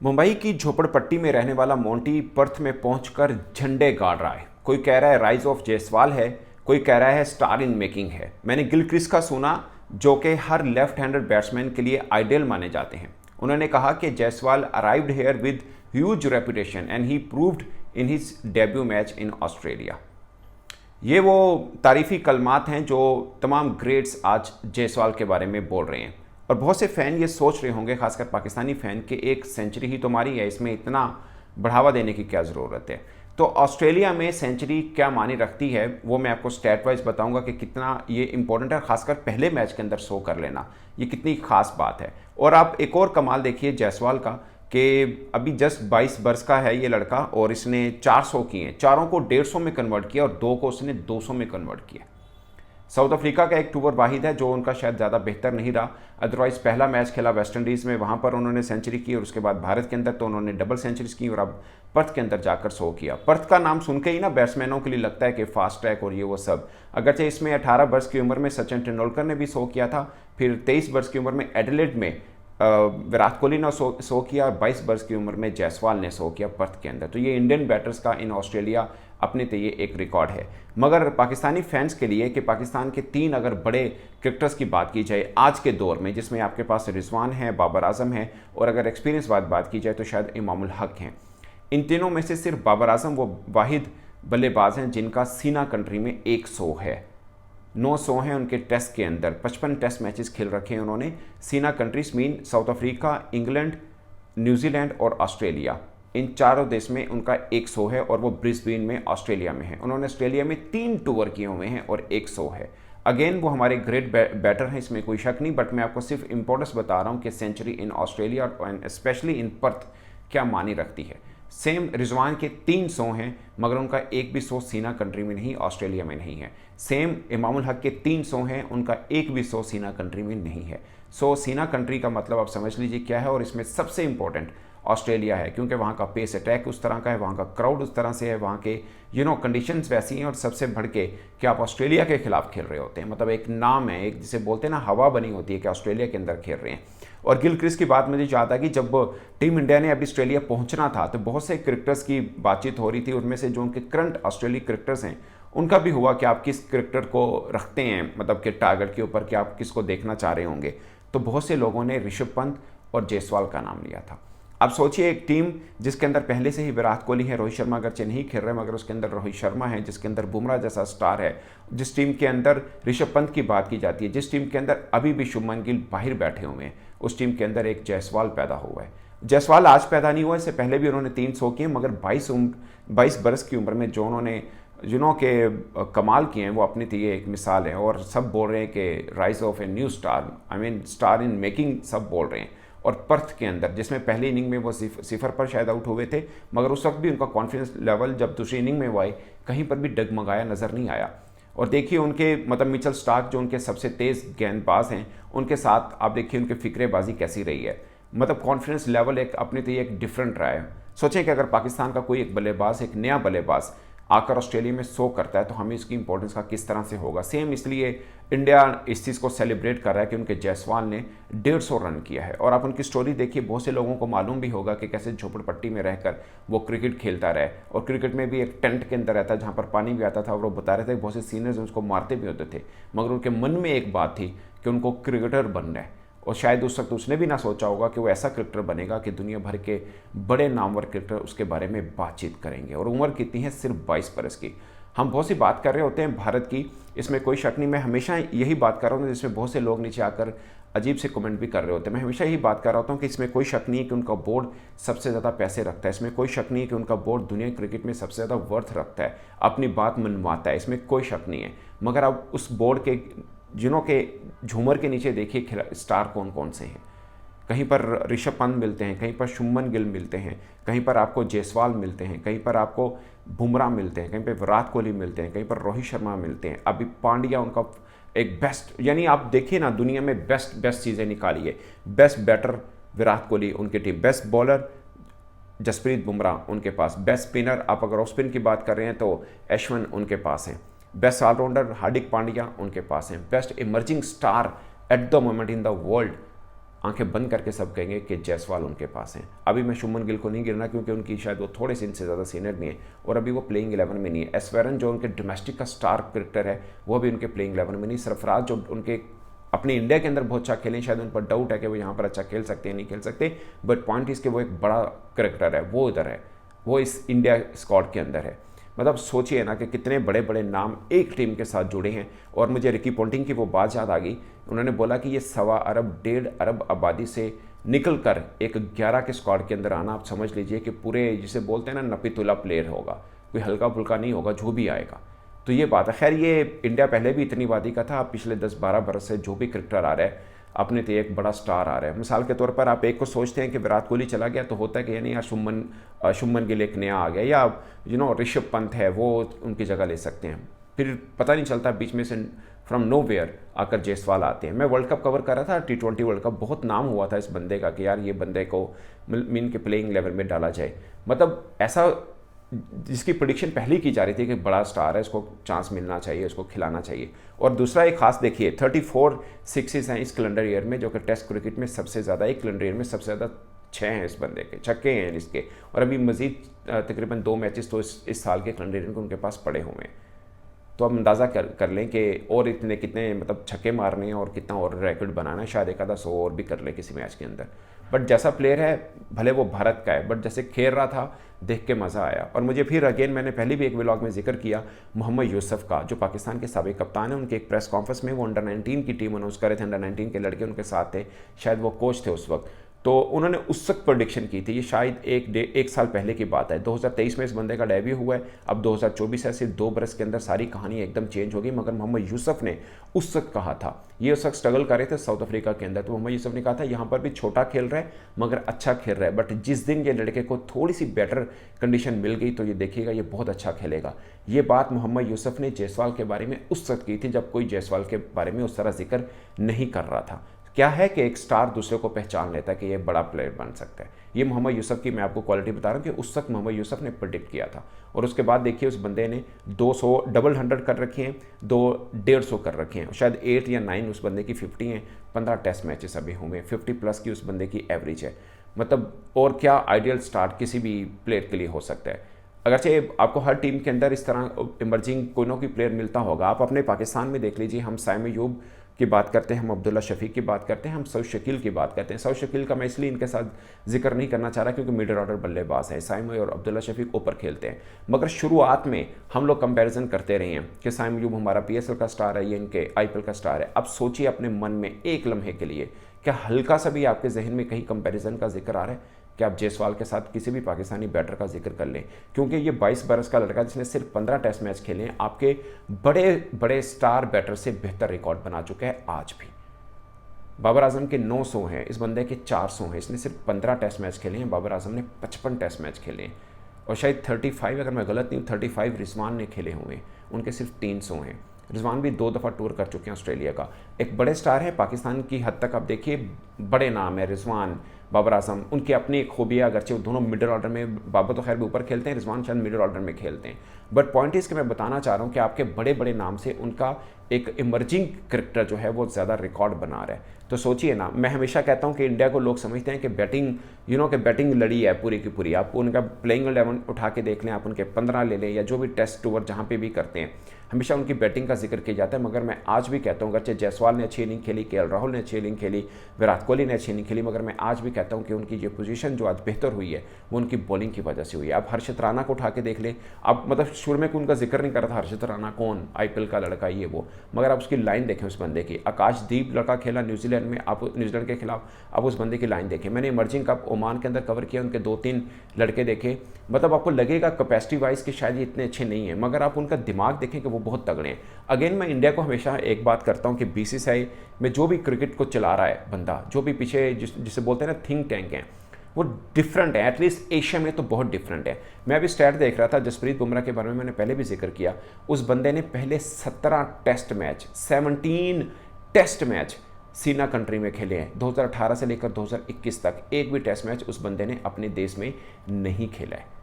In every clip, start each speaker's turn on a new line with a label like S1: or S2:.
S1: मुंबई की झोपड़पट्टी में रहने वाला मोंटी पर्थ में पहुंचकर झंडे गाड़ रहा है। कोई कह रहा है राइज ऑफ जायसवाल है, कोई कह रहा है स्टार इन मेकिंग है। मैंने गिलक्रिस्ट का सुना, जो कि हर लेफ्ट हैंडेड बैट्समैन के लिए आइडियल माने जाते हैं। उन्होंने कहा कि Jaiswal arrived here with huge reputation and he proved in his debut match in Australia. ये वो तारीफ़ी कलमात हैं जो तमाम ग्रेट्स आज जायसवाल के बारे में बोल रहे हैं। और बहुत से फ़ैन ये सोच रहे होंगे, खासकर पाकिस्तानी फ़ैन, कि एक सेंचुरी ही तो मारी है, इसमें इतना बढ़ावा देने की क्या ज़रूरत है। तो ऑस्ट्रेलिया में सेंचुरी क्या मानी रखती है वो मैं आपको स्टैट वाइज बताऊंगा कि कितना ये इंपॉर्टेंट है। खासकर पहले मैच के अंदर 100 कर लेना ये कितनी खास बात है। और आप एक और कमाल देखिए जायसवाल का कि अभी जस्ट 22 वर्ष का है ये लड़का और इसने 400 किए, चारों को 150 में कन्वर्ट किया और दो को उसने 200 में कन्वर्ट किया। साउथ अफ्रीका का एक टूर वाहिद है जो उनका शायद ज़्यादा बेहतर नहीं रहा। अदरवाइज पहला मैच खेला वेस्ट इंडीज़ में, वहाँ पर उन्होंने सेंचुरी की और उसके बाद भारत के अंदर तो उन्होंने डबल सेंचुरीज की और अब पर्थ के अंदर जाकर 100 किया। पर्थ का नाम सुन के ही ना बैट्समैनों के लिए लगता है कि फास्ट ट्रैक और ये वो सब। अगरचे इसमें 18 वर्ष की उम्र में सचिन तेंदुलकर ने भी 100 किया था, फिर 23 वर्ष की उम्र में एडिलेड में विराट कोहली ने 100 किया, 22 वर्ष की उम्र में जायसवाल ने 100 किया पर्थ के अंदर। तो ये इंडियन बैटर्स का इन ऑस्ट्रेलिया अपने तो ये एक रिकॉर्ड है। मगर पाकिस्तानी फैंस के लिए कि पाकिस्तान के 3 अगर बड़े क्रिकेटर्स की बात की जाए आज के दौर में, जिसमें आपके पास रिजवान है, बाबर आजम है और अगर एक्सपीरियंस बात की जाए तो शायद इमामुल हक हैं। इन तीनों में से सिर्फ बाबर आजम वो वाहिद बल्लेबाज हैं जिनका सीना कंट्री में 100 है। 900 हैं उनके टेस्ट के अंदर, 55 टेस्ट मैचेस खेल रखे हैं उन्होंने। सीना countries mean south Africa, England, New Zealand और ऑस्ट्रेलिया। इन चारों देश में उनका 100 है और वो ब्रिस्बेन में ऑस्ट्रेलिया में है। उन्होंने ऑस्ट्रेलिया में 3 टूर किए हुए हैं और 100 है। अगेन वो हमारे ग्रेट बैटर हैं, इसमें कोई शक नहीं, बट मैं आपको सिर्फ इंपॉर्टेंस बता रहा हूँ कि century in Australia and specially in Perth क्या मानी रखती है। सेम रिजवान के 300 हैं मगर उनका एक भी 100 सीना कंट्री में नहीं, ऑस्ट्रेलिया में नहीं है। सेम इमामुल हक के 300 हैं, उनका एक भी 100 सीना कंट्री में नहीं है। सो सीना कंट्री का मतलब आप समझ लीजिए क्या है। और इसमें सबसे इंपॉर्टेंट ऑस्ट्रेलिया है क्योंकि वहाँ का पेस अटैक उस तरह का है, वहाँ का क्राउड उस तरह से है, वहाँ के कंडीशंस वैसी हैं। और सबसे बढ़ के कि आप ऑस्ट्रेलिया के खिलाफ खेल रहे होते हैं, मतलब एक नाम है, एक जिसे बोलते हैं ना हवा बनी होती है कि ऑस्ट्रेलिया के अंदर खेल रहे हैं। और गिलक्रिस्ट की बात मुझे याद है कि जब टीम इंडिया ने अभी ऑस्ट्रेलिया पहुंचना था तो बहुत से क्रिकेटर्स की बातचीत हो रही थी। उनमें से जो उनके करंट ऑस्ट्रेलिया क्रिकेटर्स हैं उनका भी हुआ कि आप किस क्रिकेटर को रखते हैं, मतलब कि टारगेट के ऊपर कि आप किसको देखना चाह रहे होंगे। तो बहुत से लोगों ने ऋषभ पंत और जायसवाल का नाम लिया था। अब सोचिए एक टीम जिसके अंदर पहले से ही विराट कोहली है, रोहित शर्मा अगरचे नहीं खेल रहे मगर उसके अंदर रोहित शर्मा है, जिसके अंदर बुमराह जैसा स्टार है, जिस टीम के अंदर ऋषभ पंत की बात की जाती है, जिस टीम के अंदर अभी भी शुभमन गिल बाहर बैठे हुए हैं, उस टीम के अंदर एक जायसवाल पैदा हुआ है। जायसवाल आज पैदा नहीं हुआ, इससे पहले भी उन्होंने 300 किए मगर 22 बरस की उम्र में जो उन्होंने के कमाल किए हैं वो अपनी तो ये एक मिसाल है। और सब बोल रहे हैं कि rise of a new star, I mean star in making, सब बोल रहे हैं। और पर्थ के अंदर जिसमें पहली इनिंग में वो सिफर पर शायद आउट हुए थे मगर उस वक्त भी उनका कॉन्फिडेंस लेवल जब दूसरी इनिंग में वो आए कहीं पर भी डगमगाया नज़र नहीं आया। और देखिए उनके मतलब मिचेल स्टार्क जो उनके सबसे तेज़ गेंदबाज हैं, उनके साथ आप देखिए उनकी फिक्रेबाजी कैसी रही है। मतलब कॉन्फिडेंस लेवल एक अपने तो एक डिफरेंट रहा है। सोचें कि अगर पाकिस्तान का कोई एक बल्लेबाज, एक नया बल्लेबाज आकर ऑस्ट्रेलिया में 100 करता है तो हमें इसकी इंपॉर्टेंस का किस तरह से होगा। सेम इसलिए इंडिया इस चीज़ को सेलिब्रेट कर रहा है कि उनके जायसवाल ने 150 रन किया है। और आप उनकी स्टोरी देखिए, बहुत से लोगों को मालूम भी होगा कि कैसे झोपड़पट्टी में रहकर वो क्रिकेट खेलता रहे और क्रिकेट में भी एक टेंट के अंदर रहता है जहाँ पर पानी भी आता था। और वो बता रहे थे बहुत से सीनियर्स उसको मारते भी होते थे मगर उनके मन में एक बात थी कि उनको क्रिकेटर बनना है। और शायद उस वक्त उसने भी ना सोचा होगा कि वो ऐसा क्रिकेटर बनेगा कि दुनिया भर के बड़े नामवर क्रिकेटर उसके बारे में बातचीत करेंगे। और उम्र कितनी है, सिर्फ 22 बरस की। हम बहुत सी बात कर रहे होते हैं भारत की, इसमें कोई शक नहीं। मैं हमेशा यही बात कर रहा हूँ जिसमें बहुत से लोग नीचे आकर अजीब से कमेंट भी कर रहे होते हैं। मैं हमेशा यही बात कर रहा होता हूँ कि इसमें कोई शक नहीं है कि उनका बोर्ड सबसे ज़्यादा पैसे रखता है, इसमें कोई शक नहीं है कि उनका बोर्ड दुनिया क्रिकेट में सबसे ज़्यादा वर्थ रखता है, अपनी बात मनवाता है, इसमें कोई शक नहीं है। मगर अब उस बोर्ड के के झूमर के नीचे देखिए स्टार कौन कौन से हैं। कहीं पर ऋषभ पंत मिलते हैं, कहीं पर शुभमन गिल मिलते हैं, कहीं पर आपको जायसवाल मिलते हैं, कहीं पर आपको बुमराह मिलते हैं, कहीं पर विराट कोहली मिलते हैं, कहीं पर रोहित शर्मा मिलते हैं। अभी पांड्या उनका एक बेस्ट, यानी आप देखिए ना दुनिया में बेस्ट चीज़ें निकाली है। बेस्ट बैटर विराट कोहली उनकी team, best bowler Jasprit Bumrah उनके पास, बेस्ट स्पिनर आप अगर ऑफ स्पिन की बात कर रहे हैं तो अश्विन उनके पास है, बेस्ट ऑलराउंडर हार्दिक पांड्या उनके पास हैं, best emerging star at the moment in the world आंखें बंद करके सब कहेंगे कि जायसवाल उनके पास हैं। अभी मैं शुभमन गिल को नहीं गिरना क्योंकि उनकी शायद वो थोड़े से इनसे ज़्यादा सीनियर नहीं है और अभी वो प्लेइंग 11 में नहीं है। एस्वेरन जो उनके डोमेस्टिक का स्टार क्रिकेटर है वो भी उनके प्लेइंग 11 में नहीं। सरफराज जो उनके अपने इंडिया के अंदर बहुत अच्छा खेलें, शायद उन पर डाउट है कि वो यहाँ पर अच्छा खेल सकते हैं नहीं खेल सकते, बट पॉइंट इसके वो एक बड़ा क्रिकेटर है, वो इधर है, वो इस इंडिया स्क्वाड के अंदर है। मतलब सोचिए ना कि कितने बड़े बड़े नाम एक टीम के साथ जुड़े हैं। और मुझे रिकी पोंटिंग की वो बात याद आ गई, उन्होंने बोला कि ये 1.25 अरब 1.5 अरब आबादी से निकल कर एक 11 के स्क्वाड के अंदर आना, आप समझ लीजिए कि पूरे जिसे बोलते हैं ना नपीतुला प्लेयर होगा, कोई हल्का फुल्का नहीं होगा, जो भी आएगा। तो ये बात है। खैर ये इंडिया पहले भी इतनी वादी का था, अब पिछले 10-12 बरस से जो भी क्रिकेटर आ रहा है अपने तो एक बड़ा स्टार आ रहा है। मिसाल के तौर पर आप एक को सोचते हैं कि विराट कोहली चला गया तो होता है कि यानी यार शुभमन गिल एक नया आ गया, या ऋषभ पंत है वो उनकी जगह ले सकते हैं। फिर पता नहीं चलता बीच में से फ्रॉम नो वेयर आकर जायसवाल आते हैं। मैं वर्ल्ड कप कवर कर रहा था, T20 वर्ल्ड कप, बहुत नाम हुआ था इस बंदे का कि यार ये बंदे को मीन के प्लेइंग लेवल में डाला जाए। मतलब ऐसा जिसकी प्रेडिक्शन पहले की जा रही थी कि बड़ा स्टार है, इसको चांस मिलना चाहिए, इसको खिलाना चाहिए। और दूसरा एक खास देखिए 34 सिक्सेस हैं इस कैलेंडर ईयर में, जो कि टेस्ट क्रिकेट में सबसे ज़्यादा, एक कैलेंडर ईयर में सबसे ज़्यादा 6 हैं इस बंदे के, छक्के हैं इसके। और अभी मजीद तकरीबन 2 मैचेस तो इस साल के कैलेंडर ईयर में उनके पास पड़े हुए हैं। तो आप अंदाज़ा कर लें कि और इतने कितने मतलब छक्के मारने हैं और कितना और रिकॉर्ड बनाना है, शायद एक आधा 100 और भी कर ले किसी मैच के अंदर। बट जैसा प्लेयर है, भले वो भारत का है, बट जैसे खेल रहा था देख के मज़ा आया। और मुझे फिर अगेन, मैंने पहले भी एक व्लॉग में जिक्र किया मोहम्मद यूसुफ का, जो पाकिस्तान के साबिक कप्तान है। उनके एक प्रेस कॉन्फ्रेंस में वो अंडर 19 की टीम अनाउंस कर रहे थे, अंडर 19 के लड़के उनके साथ थे, शायद वो कोच थे उस वक्त। तो उन्होंने उस वक्त प्रेडिक्शन की थी, ये शायद एक साल पहले की बात है, 2023 में इस बंदे का डेब्यू हुआ है, अब 2024 है, सिर्फ 2 बरस के अंदर सारी कहानी एकदम चेंज हो गई। मगर मोहम्मद यूसुफ ने उस वक्त कहा था, ये उस वक्त स्ट्रगल कर रहे थे साउथ अफ्रीका के अंदर, तो मोहम्मद यूसुफ ने कहा था यहाँ पर भी छोटा खेल रहा है मगर अच्छा खेल रहा है, बट जिस दिन ये लड़के को थोड़ी सी बेटर कंडीशन मिल गई तो ये देखिएगा ये बहुत अच्छा खेलेगा। ये बात मोहम्मद यूसुफ ने जायसवाल के बारे में उस वक्त की थी जब कोई जायसवाल के बारे में उस तरह जिक्र नहीं कर रहा था। क्या है कि एक स्टार दूसरे को पहचान लेता है कि ये बड़ा प्लेयर बन सकता है। ये मोहम्मद यूसुफ की मैं आपको क्वालिटी बता रहा हूँ कि उस वक्त मोहम्मद यूसुफ ने प्रेडिक्ट किया था। और उसके बाद देखिए उस बंदे ने 200 डबल 100 कर रखे हैं, 150 कर रखे हैं, शायद 8 या 9 उस बंदे की 50 हैं, 15 टेस्ट मैचेस अभी हुए, 50 प्लस की उस बंदे की एवरेज है। मतलब और क्या आइडियल स्टार्ट किसी भी प्लेयर के लिए हो सकता है। अगरचे आपको हर टीम के अंदर इस तरह इमर्जिंग कोई ना कोई प्लेयर मिलता होगा। आप अपने पाकिस्तान में देख लीजिए, हम साइम अयूब की बात करते हैं, हम अब्दुल्ला शफीक की बात करते हैं, हम सऊद शकील की बात करते हैं। सऊद शकील का मैं इसलिए इनके साथ जिक्र नहीं करना चाह रहा क्योंकि मिडल ऑर्डर बल्लेबाज है, साइम और अब्दुल्ला शफीक ऊपर खेलते हैं। मगर शुरुआत में हम लोग कंपैरिजन करते रहे हैं कि साइम अयूब हमारा PSL का स्टार है, ये इनके IPL का स्टार है। अब सोचिए अपने मन में एक लम्हे के लिए, क्या हल्का सा भी आपके जहन में कहीं कंपैरिजन का जिक्र आ रहा है कि आप जायसवाल के साथ किसी भी पाकिस्तानी बैटर का जिक्र कर लें? क्योंकि ये 22 बरस का लड़का जिसने सिर्फ 15 टेस्ट मैच खेले हैं, आपके बड़े बड़े स्टार बैटर से बेहतर रिकॉर्ड बना चुका है आज भी। बाबर आजम के 900 हैं, इस बंदे के 400 हैं। इसने सिर्फ 15 टेस्ट मैच खेले हैं, बाबर आजम ने 55 टेस्ट मैच खेले हैं। और शायद 35, अगर मैं गलत नहीं हूँ, 35 रिजवान ने खेले हुए हैं, उनके सिर्फ 300 हैं। रिजवान भी 2 दफ़ा टूर कर चुके हैं ऑस्ट्रेलिया का। एक बड़े स्टार है पाकिस्तान की हद तक, आप देखिए बड़े नाम है रिजवान, बाबर आजम, उनकी अपनी एक खूबियाँ, अगरचे वो दोनों मिडिल ऑर्डर में, बाबर तो खैर भी ऊपर खेलते हैं, रिजवान शायद मिडिल ऑर्डर में खेलते हैं। बट पॉइंट इस कि मैं बताना चाह रहा हूँ कि आपके बड़े बड़े नाम से उनका एक इमर्जिंग क्रिकेटर जो है वो ज़्यादा रिकॉर्ड बना रहा है। तो सोचिए ना, मैं हमेशा कहता हूँ कि इंडिया को लोग समझते हैं कि बैटिंग कि बैटिंग लड़ी है पूरी की पूरी। आप उनका प्लेइंग 11 उठा के देख लें, आप उनके 15 ले लें, या जो भी टेस्ट टूर जहाँ पे भी करते हैं, हमेशा उनकी बैटिंग का जिक्र किया जाता है। मगर मैं आज भी कहता हूँ, अगरचे जायसवाल ने अच्छी इनिंग खेली, KL राहुल ने अच्छी इनिंग खेली, विराट कोहली ने अच्छी इनिंग खेली, मगर मैं आज भी कहता हूँ कि उनकी जो पोजीशन जो आज बेहतर हुई है वो उनकी बॉलिंग की वजह से हुई है। आप हर्षित राणा को उठा के देख लें, आप मतलब शुरू में उनका जिक्र नहीं कर रहा था, हर्षित राणा कौन, IPL का लड़का ये वो, मगर आप उसकी लाइन देखें उस बंदे की। आकाशदीप लड़का खेला न्यूजीलैंड में, आप न्यूजीलैंड के खिलाफ, आप उस बंदे की लाइन देखें। मैंने इमर्जिंग कप ओमान के अंदर कवर किया, उनके 2-3 लड़के देखे, मतलब आपको लगेगा कैपेसिटी वाइज कि शायद ये इतने अच्छे नहीं हैं, मगर आप उनका दिमाग देखें कि वो बहुत तगड़े हैं। अगेन मैं इंडिया को हमेशा एक बात करता हूँ कि BCCI में जो भी क्रिकेट को चला रहा है बंदा, जो भी पीछे जिसे बोलते हैं ना थिंक टैंक हैं, वो डिफरेंट है। एटलीस्ट एशिया में तो बहुत डिफरेंट है। मैं अभी स्टैट देख रहा था, जसप्रीत बुमराह के बारे में मैंने पहले भी जिक्र किया। उस बंदे ने पहले 17 टेस्ट मैच, 17 टेस्ट मैच सीना कंट्री में खेले हैं। 2018 से लेकर 2021 तक एक भी टेस्ट मैच उस बंदे ने अपने देश में नहीं खेला है।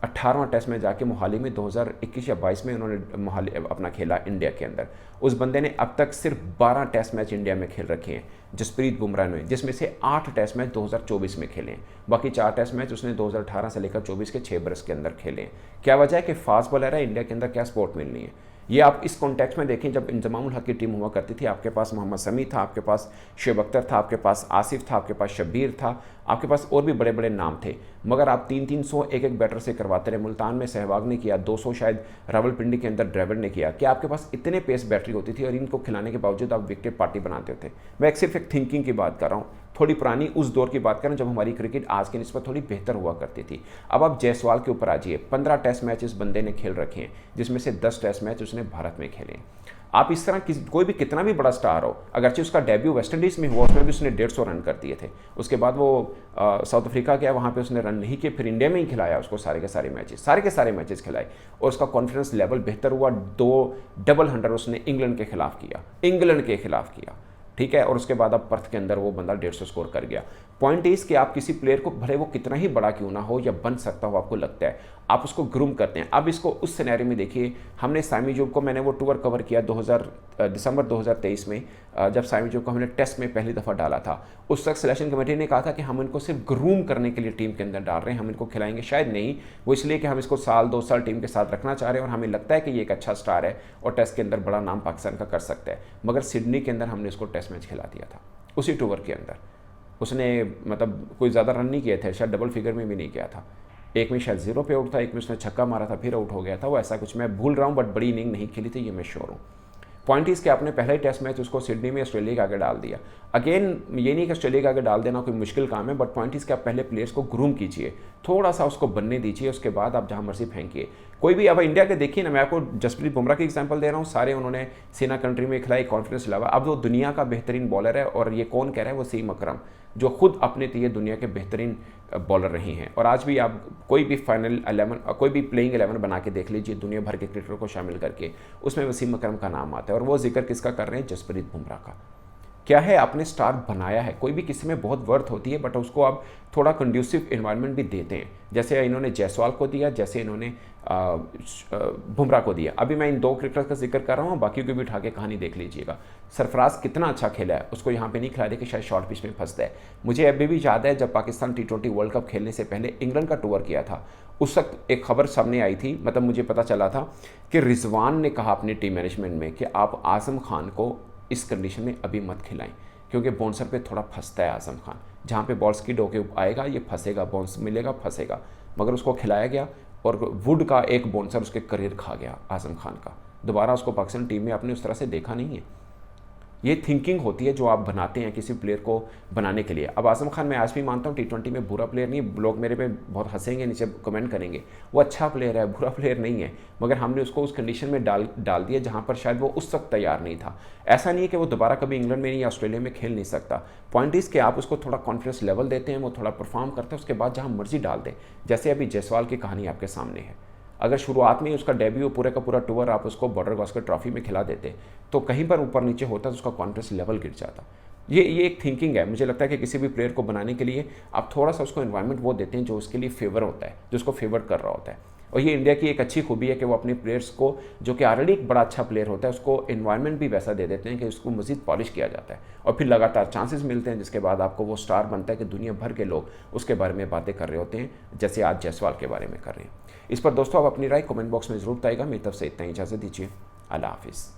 S1: 18वां टेस्ट में जाके मोहाली में 2021 या 22 में उन्होंने मोहाली अपना खेला इंडिया के अंदर। उस बंदे ने अब तक सिर्फ 12 टेस्ट मैच इंडिया में खेल रखे हैं, जसप्रीत बुमराह ने, जिसमें से 8 टेस्ट मैच 2024 में खेले हैं। बाकी 4 टेस्ट मैच उसने 2018 से लेकर 24 के 6 बरस के अंदर खेले हैं। क्या वजह है कि फास्ट बॉलर है, इंडिया के अंदर क्या स्पोर्ट मिलनी है। ये आप इस कॉन्टेक्स्ट में देखें, जब इंजमामुल हक की टीम हुआ करती थी, आपके पास मोहम्मद समी था, आपके पास शुएब अख्तर था, आपके पास आसिफ था, आपके पास शब्बीर था, आपके पास और भी बड़े बड़े नाम थे, मगर आप 300 एक बैटर से करवाते रहे। मुल्तान में सहवाग ने किया, 200 शायद रावलपिंडी के अंदर ड्राइवर ने किया। क्या आपके पास इतने पेस बैटरी होती थी और इनको खिलाने के बावजूद आप विकेट पार्टी बनाते थे। मैं सिर्फ एक थिंकिंग की बात कर रहा हूँ, थोड़ी पुरानी उस दौर की बात करें जब हमारी क्रिकेट आज की निस्बत थोड़ी बेहतर हुआ करती थी। अब आप जायसवाल के ऊपर आ जाइए, 15 टेस्ट मैच इस बंदे ने खेल रखे हैं, जिसमें से 10 टेस्ट मैच उसने भारत में खेले हैं। आप इस तरह कोई भी कितना भी बड़ा स्टार हो, अगरचे उसका डेब्यू वेस्टइंडीज़ में हुआ, उसमें भी उसने 150 रन कर दिए थे। उसके बाद वो साउथ अफ्रीका गया, वहाँ पे उसने रन नहीं किए, फिर इंडिया में ही खिलाया उसको सारे के सारे मैचेस खिलाए और उसका कॉन्फिडेंस लेवल बेहतर हुआ। 2 डबल 100 उसने इंग्लैंड के खिलाफ किया, ठीक है। और उसके बाद अब पर्थ के अंदर वो बंदा 150 स्कोर कर गया। पॉइंट इज कि आप किसी प्लेयर को, भले वो कितना ही बड़ा क्यों ना हो या बन सकता हो, आपको लगता है, आप उसको ग्रूम करते हैं। अब इसको उस सिनेरियो में देखिए, हमने सामी जोब को, मैंने वो टूर कवर किया दिसंबर 2023 में, जब सामी जोब को हमने टेस्ट में पहली दफ़ा डाला था। उस वक्त सिलेक्शन कमेटी ने कहा था कि हम इनको सिर्फ ग्रूम करने के लिए टीम के अंदर डाल रहे हैं, हम इनको खिलाएंगे शायद नहीं, वो इसलिए कि हम इसको 2 साल टीम के साथ रखना चाह रहे हैं और हमें लगता है कि ये एक अच्छा स्टार है और टेस्ट के अंदर बड़ा नाम पाकिस्तान का कर सकता है। मगर सिडनी के अंदर हमने इसको टेस्ट मैच खिला दिया था। उसी टूर के अंदर उसने मतलब कोई ज़्यादा रन नहीं किए थे, शायद डबल फिगर में भी नहीं किया था। एक में शायद 0 पे आउट था, एक में उसने छक्का मारा था, फिर आउट हो गया था, वो ऐसा कुछ मैं भूल रहा हूँ, बट बड़ी इनिंग नहीं खेली थी, ये मैं श्योर हूँ। पॉइंट इस कि आपने पहला ही टेस्ट मैच उसको सिडनी में ऑस्ट्रेलिया के आगे डाल दिया। अगेन ये नहीं कि ऑस्ट्रेलिया के आगे डाल देना कोई मुश्किल काम है, बट पॉइंट इस कि आप पहले प्लेयर्स को ग्रूम कीजिए, थोड़ा सा उसको बनने दीजिए, उसके बाद आप जहाँ मर्जी फेंकिए। कोई भी अब इंडिया के देखिए ना, मैं आपको जसप्रीत बुमराह की एग्जांपल दे रहा हूँ, सारे उन्होंने सेना कंट्री में खिलाई, कॉन्फिडेंस लावा। अब वो दुनिया का बेहतरीन बॉलर है और ये कौन कह रहा है, वो वसीम अकरम, जो खुद अपने लिए दुनिया के बेहतरीन बॉलर रही हैं। और आज भी आप कोई भी फाइनल 11, कोई भी प्लेइंग 11 बना के देख लीजिए दुनिया भर के क्रिकेटर को शामिल करके, उसमें वसीम अकरम का नाम आता है। और वो जिक्र किसका कर रहे हैं, जसप्रीत बुमराह का। क्या है, आपने स्टार बनाया है, कोई भी किसी में बहुत वर्थ होती है, बट उसको आप थोड़ा कंड्यूसिव इन्वायरमेंट भी देते हैं, जैसे इन्होंने जायसवाल को दिया, जैसे इन्होंने बुमराह को दिया। अभी मैं इन 2 क्रिकेटर्स का जिक्र कर रहा हूँ, बाकी को भी उठा के कहानी देख लीजिएगा। सरफराज कितना अच्छा खेला है, उसको यहाँ पे नहीं खिला दे कि शायद शॉर्ट पिच में फंसता है। मुझे अभी भी याद है जब पाकिस्तान T20 वर्ल्ड कप खेलने से पहले इंग्लैंड का टूर किया था, उस वक्त एक खबर सामने आई थी, मतलब मुझे पता चला था कि रिजवान ने कहा अपनी टीम मैनेजमेंट में कि आप आजम खान को इस कंडीशन में अभी मत खिलाएं, क्योंकि बाउंसर पे थोड़ा फंसता है आजम खान, जहाँ पे बॉल स्किड होके आएगा ये फंसेगा, बाउंस मिलेगा फंसेगा। मगर उसको खिलाया गया और वुड का एक बाउंसर उसके करियर खा गया आजम खान का। दोबारा उसको पाकिस्तान टीम में आपने उस तरह से देखा नहीं है। ये थिंकिंग होती है जो आप बनाते हैं किसी प्लेयर को बनाने के लिए। अब आजम खान मैं आज भी मानता हूँ T20 में बुरा प्लेयर नहीं, लोग मेरे पे बहुत हंसेंगे, नीचे कमेंट करेंगे, वो अच्छा प्लेयर है, बुरा प्लेयर नहीं है, मगर हमने उसको उस कंडीशन में डाल दिया जहाँ पर शायद वो उस वक्त तैयार नहीं था। ऐसा नहीं है कि वो दोबारा कभी इंग्लैंड में या ऑस्ट्रेलिया में खेल नहीं सकता। पॉइंट इस कि आप उसको थोड़ा कॉन्फिडेंस लेवल देते हैं, वो थोड़ा परफॉर्म करता है, उसके बाद जहाँ मर्जी डाल दें। जैसे अभी जायसवाल की कहानी आपके सामने है, अगर शुरुआत में ही उसका डेब्यू पूरे का पूरा टूर आप उसको बॉर्डर गावस्कर ट्रॉफी में खिला देते तो कहीं पर ऊपर नीचे होता तो उसका कॉन्फिडेंस लेवल गिर जाता। ये एक थिंकिंग है। मुझे लगता है कि किसी भी प्लेयर को बनाने के लिए आप थोड़ा सा उसको एनवायरनमेंट वो देते हैं जो उसके लिए फेवर होता है, जो उसको फेवर कर रहा होता है। और ये इंडिया की एक अच्छी खूबी है कि वो अपने प्लेयर्स को, जो कि ऑलरेडी एक बड़ा अच्छा प्लेयर होता है, उसको एनवायरनमेंट भी वैसा दे देते हैं कि उसको मजीद पॉलिश किया जाता है और फिर लगातार चांसेस मिलते हैं, जिसके बाद आपको वो स्टार बनता है कि दुनिया भर के लोग उसके बारे में बातें कर रहे होते हैं, जैसे आज जायसवाल के बारे में कर रहे हैं। इस पर दोस्तों आप अपनी राय कमेंट बॉक्स में ज़रूर बताइएगा। मेरी तरफ से इतना ही, इजाज़त दीजिए, अल्लाह हाफिज़।